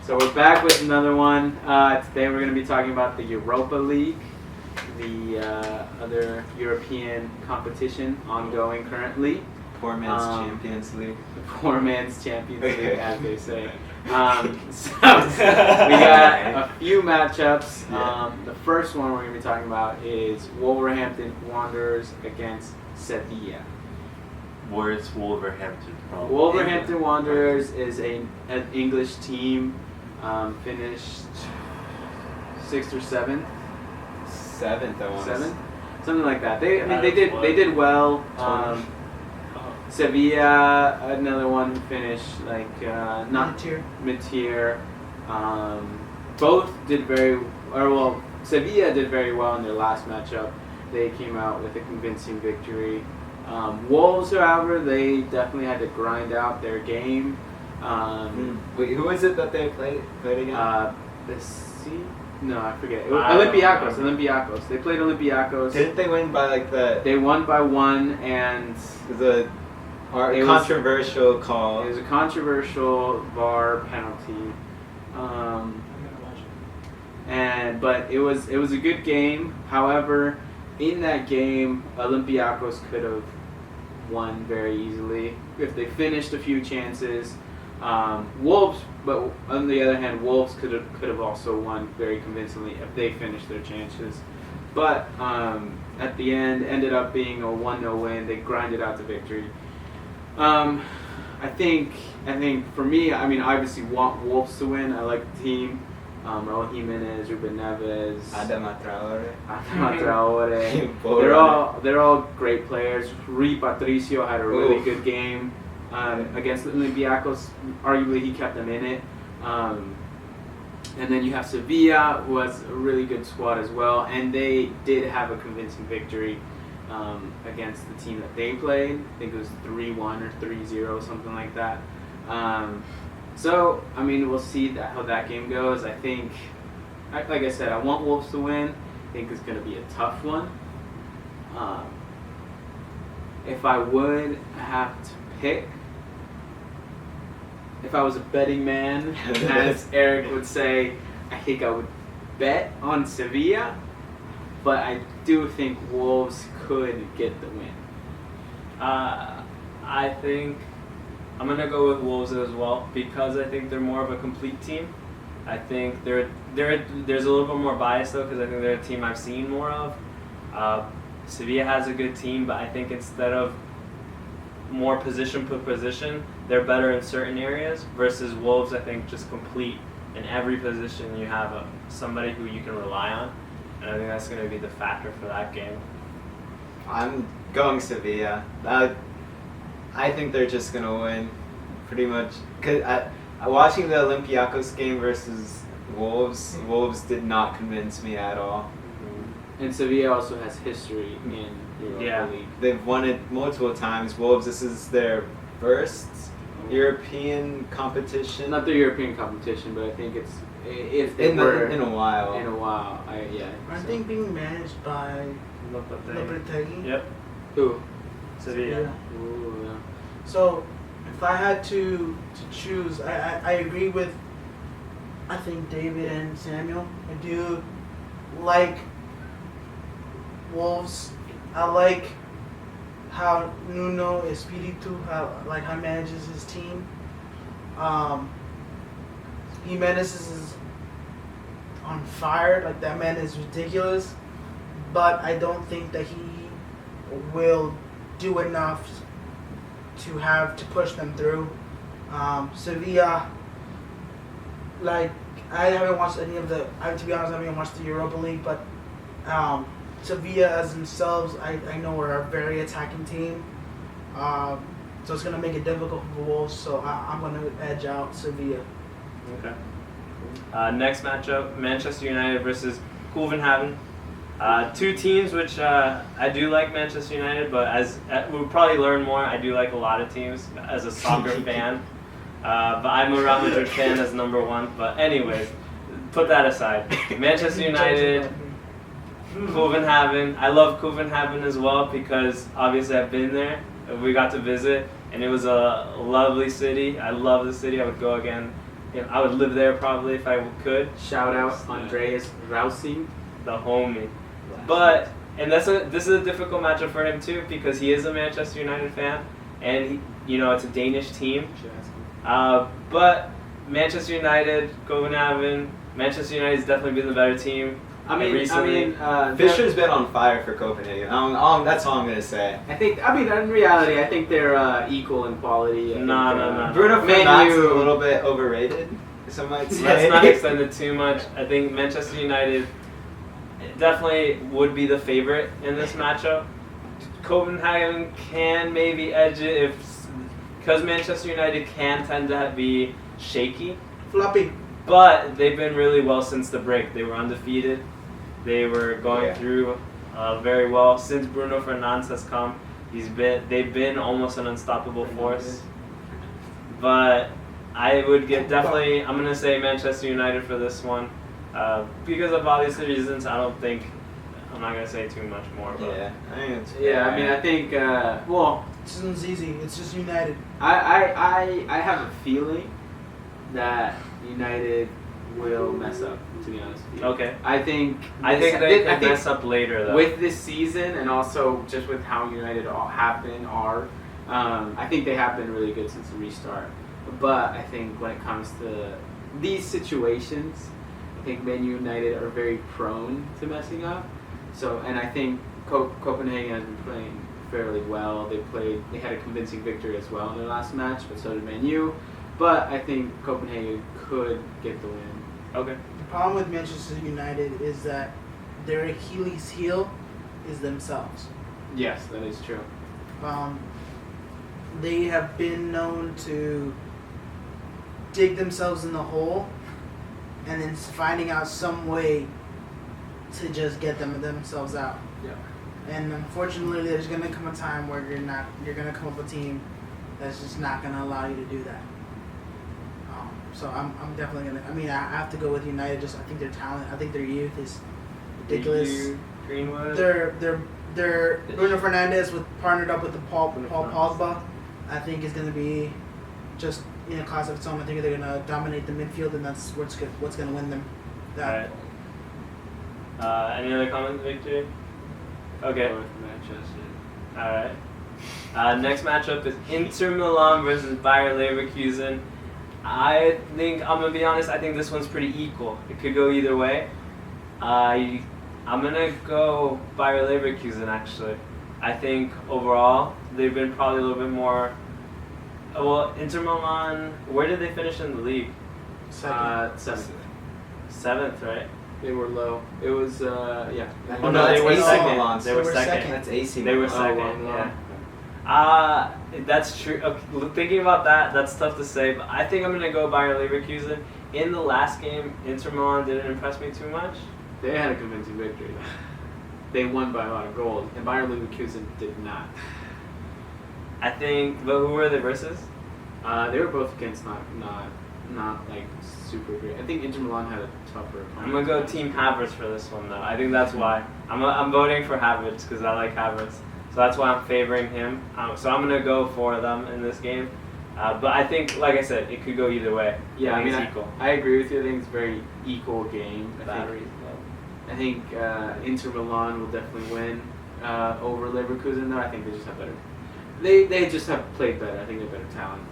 So we're back with another one. Today we're going to be talking about the Europa League, the other European competition ongoing currently. Poor man's Champions League. The poor man's Champions League, as they say. So we got a few matchups. The first one we're going to be talking about is Wolverhampton Wanderers against Sevilla. Where's Wolverhampton from? Wolverhampton Wanderers is an English team, finished 6th or 7th. 7th, I want. 7th, something like that. They did well. Sevilla, another one, finished like not mid-tier. Both did Sevilla did very well in their last matchup. They came out with a convincing victory. Wolves, however, they definitely had to grind out their game. Wait, who was it that they played again? No, I forget. Olympiacos. They played Olympiacos. Didn't they win by like the? They won by 1, and it was a controversial call. It was a controversial VAR penalty. But it was a good game. However, in that game, Olympiacos could have won very easily if they finished a few chances. Wolves, but on the other hand, Wolves could have also won very convincingly if they finished their chances. But at the end, ended up being a 1-0 win. They grinded out the victory. I think for me, I mean, obviously want Wolves to win. I like the team. Raul Jimenez, Ruben Neves, Adama Traore. They're all great players. Rui Patricio had a really good game against Olympiacos. Arguably, he kept them in it. And then you have Sevilla, who has a really good squad as well, and they did have a convincing victory against the team that they played. I think it was 3-1 or 3-0, something like that. So, I mean, we'll see how that game goes. I think, like I said, I want Wolves to win. I think it's going to be a tough one. If I would have to pick, if I was a betting man, as Eric would say, I think I would bet on Sevilla, but I do think Wolves could get the win. I think I'm going to go with Wolves as well because I think they're more of a complete team. I think there's a little bit more bias though because I think they're a team I've seen more of. Sevilla has a good team, but I think instead of more position per position, they're better in certain areas versus Wolves, I think, just complete in every position. You have somebody who you can rely on, and I think that's going to be the factor for that game. I'm going Sevilla. I think they're just going to win, pretty much. Cause watching the Olympiacos game versus Wolves did not convince me at all. And Sevilla also has history in the Europa League. They've won it multiple times. Wolves, this is their first European competition. Not the European competition, but I think it's in a while. In a while, Aren't they being managed by Lopetegui? Yep. Who? Sevilla. Ooh, yeah. So, if I had to choose, I agree with, I think, David and Samuel. I do like Wolves. I like how Nuno Espiritu, how he manages his team. Jimenez is on fire. Like, that man is ridiculous. But I don't think that he will do enough to push them through. Sevilla, like, I haven't watched any of to be honest, I haven't watched the Europa League, but Sevilla as themselves, I know are a very attacking team. So it's going to make it difficult for the Wolves, so I'm going to edge out Sevilla. Okay. Next matchup, Manchester United versus Wolverhampton. Two teams which I do like Manchester United, but as we'll probably learn more, I do like a lot of teams as a soccer fan. But I'm a Real Madrid fan as number one. But anyways, put that aside. Manchester United, Copenhagen. I love Copenhagen as well because obviously I've been there. We got to visit, and it was a lovely city. I love the city. I would go again. I would live there probably if I could. Shout out Andreas Rausing. The homie. But and this is a difficult matchup for him too because he is a Manchester United fan and it's a Danish team. But Manchester United, Copenhagen. Manchester United's definitely been the better team. Fischer's been on fire for Copenhagen. That's all I'm gonna say. In reality, I think they're equal in quality. No. Bruno Fernandes is a little bit overrated. Some might say. Let's not extend it too much. I think Manchester United definitely would be the favorite in this matchup. Copenhagen can maybe edge it because Manchester United can tend to be shaky. Floppy. But they've been really well since the break. They were undefeated. They were going through very well since Bruno Fernandes has come. They've been almost an unstoppable force. But I would I'm gonna say Manchester United for this one because of obvious reasons. I'm not gonna say too much more. But I think This isn't easy. It's just United. I have a feeling that United will mess up, to be honest with you. Okay. I think they can mess up later though. With this season and also just with how United are, I think they have been really good since the restart. But I think when it comes to these situations, I think Man United are very prone to messing up. So, and I think Copenhagen has been playing fairly well. They had a convincing victory as well in their last match, but so did Man U. But I think Copenhagen could get the win. Okay. The problem with Manchester United is that their Achilles heel is themselves. Yes, that is true. They have been known to dig themselves in the hole and then finding out some way to just get themselves out. Yeah. And unfortunately, there's going to come a time where you're going to come up with a team that's just not going to allow you to do that. So I'm definitely going to, I have to go with United. I think their talent, I think their youth is ridiculous. Greenwood. They're Bruno Fernandes partnered up with the Paul Pogba. I think is going to be just in a class of its own. I think they're going to dominate the midfield, and that's what's going to win them. That. All right. Any other comments, Victor? Okay. Manchester. All right. Next matchup is Inter Milan versus Bayer Leverkusen. I think I'm gonna be honest. I think this one's pretty equal. It could go either way. I'm gonna go Bayer Leverkusen actually. I think overall they've been probably a little bit more. Well, Inter Milan. Where did they finish in the league? Seventh. Seventh, right? They were low. It was yeah. Oh no, they were AC second. Milan. They were second. That's AC. They were Milan. second. wow. Yeah. That's true. Okay, thinking about that, that's tough to say. But I think I'm gonna go Bayer Leverkusen. In the last game, Inter Milan didn't impress me too much. They had a convincing victory. They won by a lot of goals, and Bayer Leverkusen did not. I think. But who were they versus? They were both against not like super great. I think Inter Milan had a tougher opponent. I'm gonna go Team Havertz for this one though. I think that's why. I'm voting for Havertz because I like Havertz. So that's why I'm favoring him. So I'm gonna go for them in this game. But I think, like I said, it could go either way. Yeah, I think it's equal. I agree with you. I think it's a very equal game. Batteries. I think Inter Milan will definitely win over Leverkusen. Though I think they just have better. They just have played better. I think they have better talent.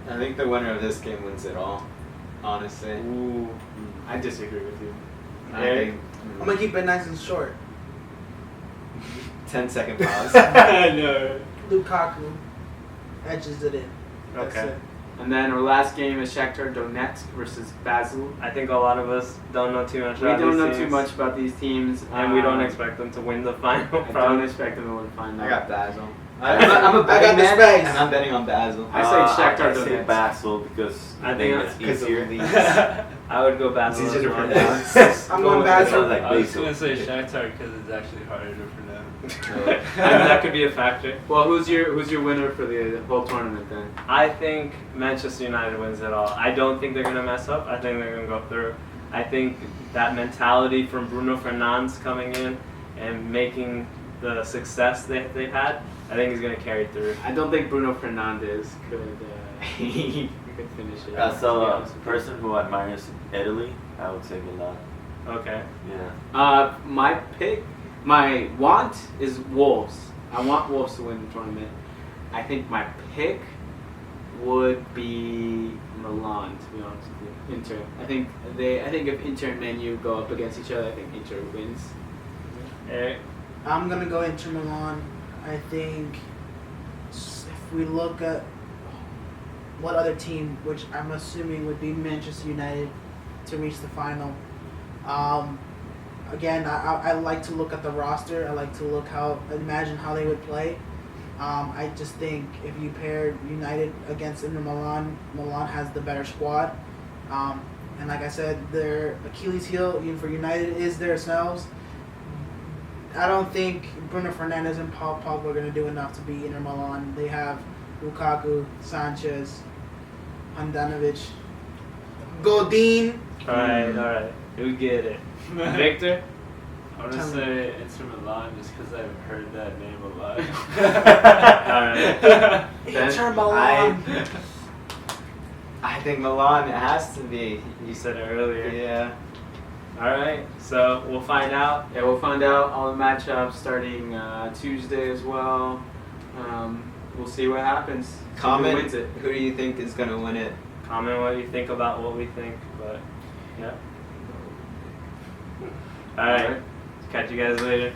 I think the winner of this game wins it all. Honestly. Ooh. I disagree with you. I think. I'm gonna keep it nice and short. 10-second pause. No. Lukaku edges it in. That's Okay. it. And then our last game is Shakhtar Donetsk versus Basel. I think a lot of us don't know too much We about don't these know teams, too much about these teams, and we don't expect them to win the final. I don't Probably. expect them to win final. I got Basel. I I'm a I got betting the man, space. and I'm betting on Basel. I say Shakhtar I say Donetsk. Basel because I think it's because of easier. the I would go Basel. It's easier to as well. pronounce. I'm going It Basel. sounds like I was Basel. gonna say Shakhtar because it's actually harder to pronounce. And that could be a factor. Well, who's your winner for the whole tournament then? I think Manchester United wins it all. I don't think they're gonna mess up. I think they're gonna go through. I think that mentality from Bruno Fernandes coming in and making the success they've had, I think he's gonna carry through. I don't think Bruno Fernandes could could finish it. So, to be honest with you. person who admires Italy, I would say Milan. Okay. Yeah. My want is Wolves. I want Wolves to win the tournament. I think my pick would be Milan, to be honest with you. Inter. I think if Inter and Man U go up against each other, I think Inter wins. Eric. I'm gonna go Inter Milan. I think if we look at what other team, which I'm assuming would be Manchester United, to reach the final. Again, I like to look at the roster. I like to imagine how they would play. I just think if you pair United against Inter Milan, Milan has the better squad. And like I said, their Achilles heel, even for United, is themselves. I don't think Bruno Fernandes and Paul Pogba are going to do enough to beat Inter Milan. They have Lukaku, Sanchez, Handanovic, Godin. All right. We get it. Victor. I'm gonna say Inter Milan just because I've heard that name a lot. Alright. Inter Milan. I think Milan it has to be. You said it earlier. Yeah. All right. So we'll find out. Yeah, we'll find out all the matchups starting Tuesday as well. We'll see what happens. See who Comment. wins it. Who do you think is gonna win it? Comment what you think about what we think. But yeah. All right. Catch you guys later.